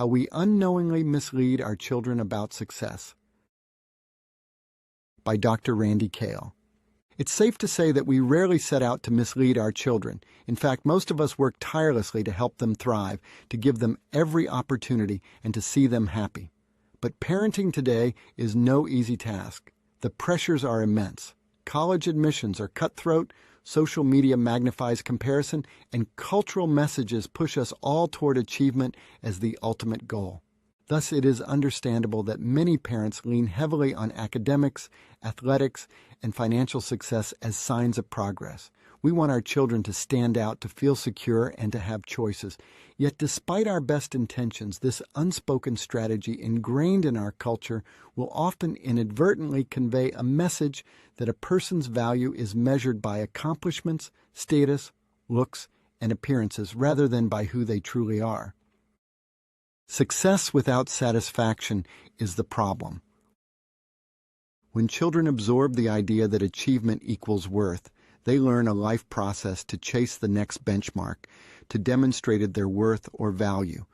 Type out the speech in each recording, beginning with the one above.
How We Unknowingly Mislead Our Children About Success by Dr. Randy Kale. It's safe to say that we rarely set out to mislead our children. In fact, most of us work tirelessly to help them thrive, to give them every opportunity, and to see them happy. But parenting today is no easy task. The pressures are immense. College admissions are cutthroat, social media magnifies comparison, and cultural messages push us all toward achievement as the ultimate goal. Thus, it is understandable that many parents lean heavily on academics, athletics, and financial success as signs of progress. We want our children to stand out, to feel secure, and to have choices. Yet, despite our best intentions, this unspoken strategy ingrained in our culture will often inadvertently convey a message that a person's value is measured by accomplishments, status, looks, and appearances rather than by who they truly are. Success without satisfaction is the problem. When children absorb the idea that achievement equals worth, they learn a life process to chase the next benchmark, to demonstrate their worth or value.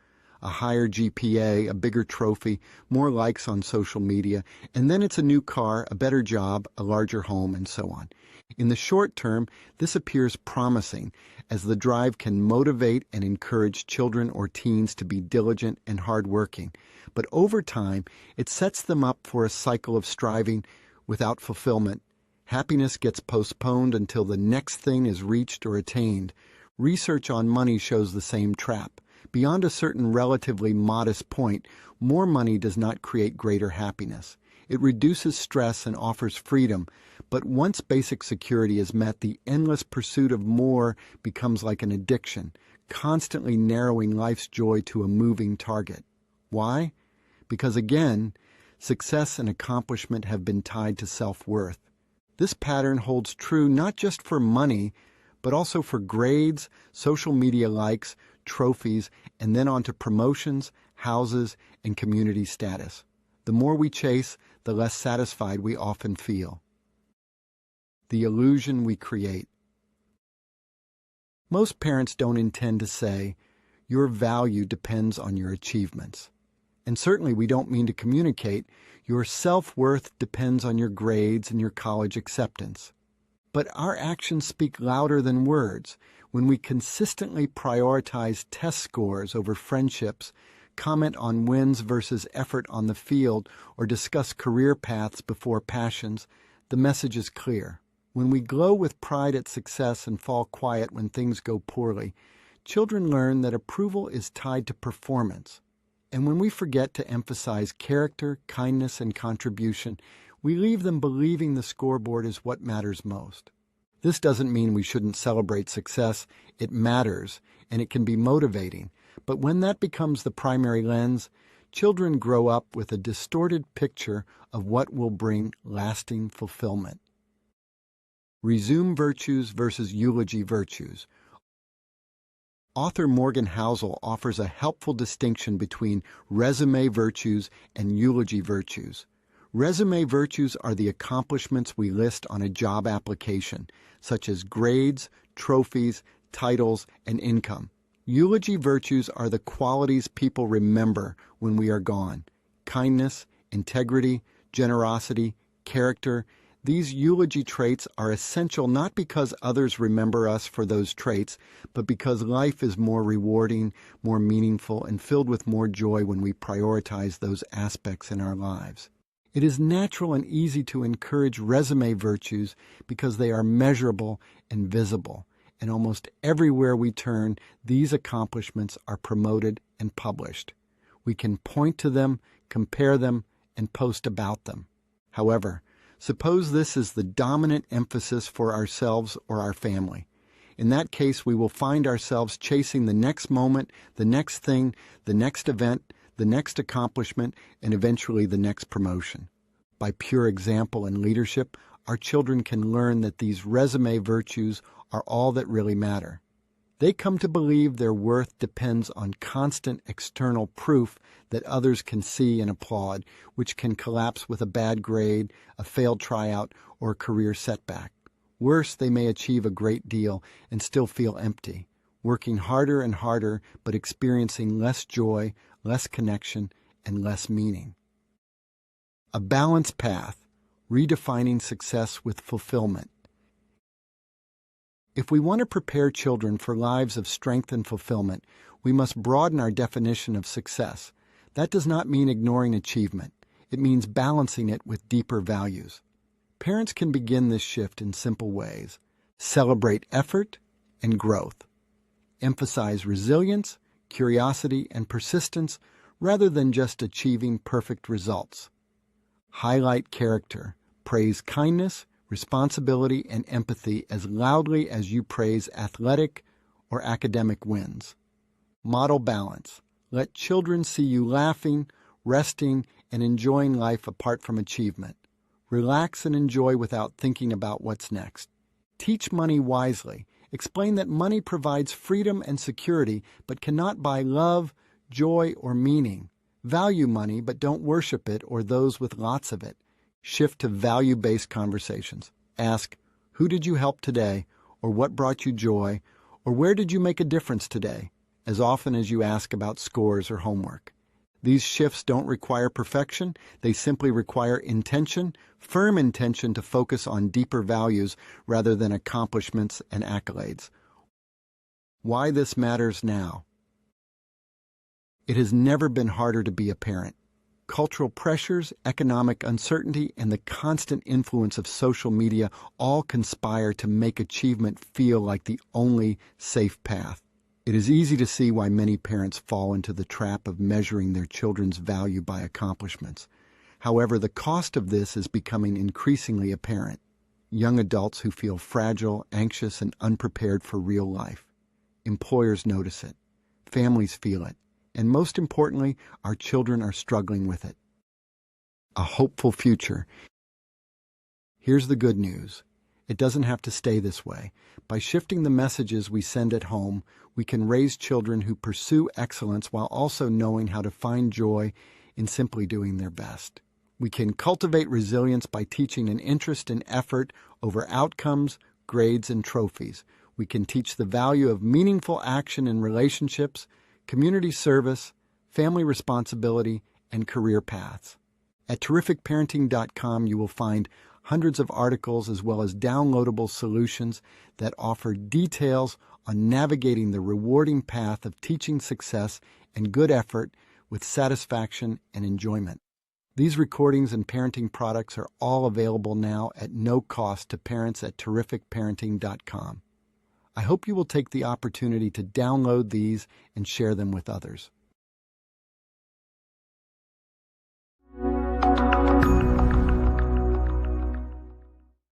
A higher GPA, a bigger trophy, more likes on social media, and then it's a new car, a better job, a larger home, and so on. In the short term, this appears promising, as the drive can motivate and encourage children or teens to be diligent and hardworking. But over time, it sets them up for a cycle of striving without fulfillment. Happiness gets postponed until the next thing is reached or attained. Research on money shows the same trap. Beyond a certain relatively modest point, more money does not create greater happiness. It reduces stress and offers freedom, but once basic security is met, the endless pursuit of more becomes like an addiction, constantly narrowing life's joy to a moving target. Why? Because again, success and accomplishment have been tied to self-worth. This pattern holds true not just for money, but also for grades, social media likes, trophies, and then on to promotions, houses, and community status. The more we chase, the less satisfied we often feel. The illusion we create. Most parents don't intend to say, your value depends on your achievements. And certainly we don't mean to communicate, your self-worth depends on your grades and your college acceptance. But our actions speak louder than words. When we consistently prioritize test scores over friendships, comment on wins versus effort on the field, or discuss career paths before passions, the message is clear. When we glow with pride at success and fall quiet when things go poorly, children learn that approval is tied to performance. And when we forget to emphasize character, kindness, and contribution, we leave them believing the scoreboard is what matters most. This doesn't mean we shouldn't celebrate success. It matters, and it can be motivating. But when that becomes the primary lens, children grow up with a distorted picture of what will bring lasting fulfillment. Resume virtues versus eulogy virtues. Author Morgan Housel offers a helpful distinction between resume virtues and eulogy virtues. Resume virtues are the accomplishments we list on a job application, such as grades, trophies, titles, and income. Eulogy virtues are the qualities people remember when we are gone. Kindness, integrity, generosity, character. These eulogy traits are essential not because others remember us for those traits, but because life is more rewarding, more meaningful, and filled with more joy when we prioritize those aspects in our lives. It is natural and easy to encourage resume virtues because they are measurable and visible, and almost everywhere we turn, these accomplishments are promoted and published. We can point to them, compare them, and post about them. However, suppose this is the dominant emphasis for ourselves or our family. In that case, we will find ourselves chasing the next moment, the next thing, the next event, the next accomplishment, and eventually the next promotion. By pure example and leadership, our children can learn that these resume virtues are all that really matter. They come to believe their worth depends on constant external proof that others can see and applaud, which can collapse with a bad grade, a failed tryout, or a career setback. Worse, they may achieve a great deal and still feel empty, working harder and harder but experiencing less joy, less connection, and less meaning. A balanced path, redefining success with fulfillment. If we want to prepare children for lives of strength and fulfillment, we must broaden our definition of success. That does not mean ignoring achievement. It means balancing it with deeper values. Parents can begin this shift in simple ways. Celebrate effort and growth. Emphasize resilience, curiosity, and persistence rather than just achieving perfect results. Highlight character. Praise kindness, responsibility, and empathy as loudly as you praise athletic or academic wins. Model balance. Let children see you laughing, resting, and enjoying life apart from achievement. Relax and enjoy without thinking about what's next. Teach money wisely. Explain that money provides freedom and security, but cannot buy love, joy, or meaning. Value money, but don't worship it or those with lots of it. Shift to value-based conversations. Ask, who did you help today, or what brought you joy, or where did you make a difference today, as often as you ask about scores or homework. These shifts don't require perfection. They simply require intention, firm intention to focus on deeper values rather than accomplishments and accolades. Why this matters now. It has never been harder to be a parent. Cultural pressures, economic uncertainty, and the constant influence of social media all conspire to make achievement feel like the only safe path. It is easy to see why many parents fall into the trap of measuring their children's value by accomplishments. However, the cost of this is becoming increasingly apparent. Young adults who feel fragile, anxious, and unprepared for real life. Employers notice it. Families feel it. And most importantly, our children are struggling with it. A hopeful future. Here's the good news. It doesn't have to stay this way. By shifting the messages we send at home, we can raise children who pursue excellence while also knowing how to find joy in simply doing their best. We can cultivate resilience by teaching an interest in effort over outcomes, grades, and trophies. We can teach the value of meaningful action in relationships, community service, family responsibility, and career paths. At terrificparenting.com, you will find hundreds of articles as well as downloadable solutions that offer details on navigating the rewarding path of teaching success and good effort with satisfaction and enjoyment. These recordings and parenting products are all available now at no cost to parents at terrificparenting.com. I hope you will take the opportunity to download these and share them with others.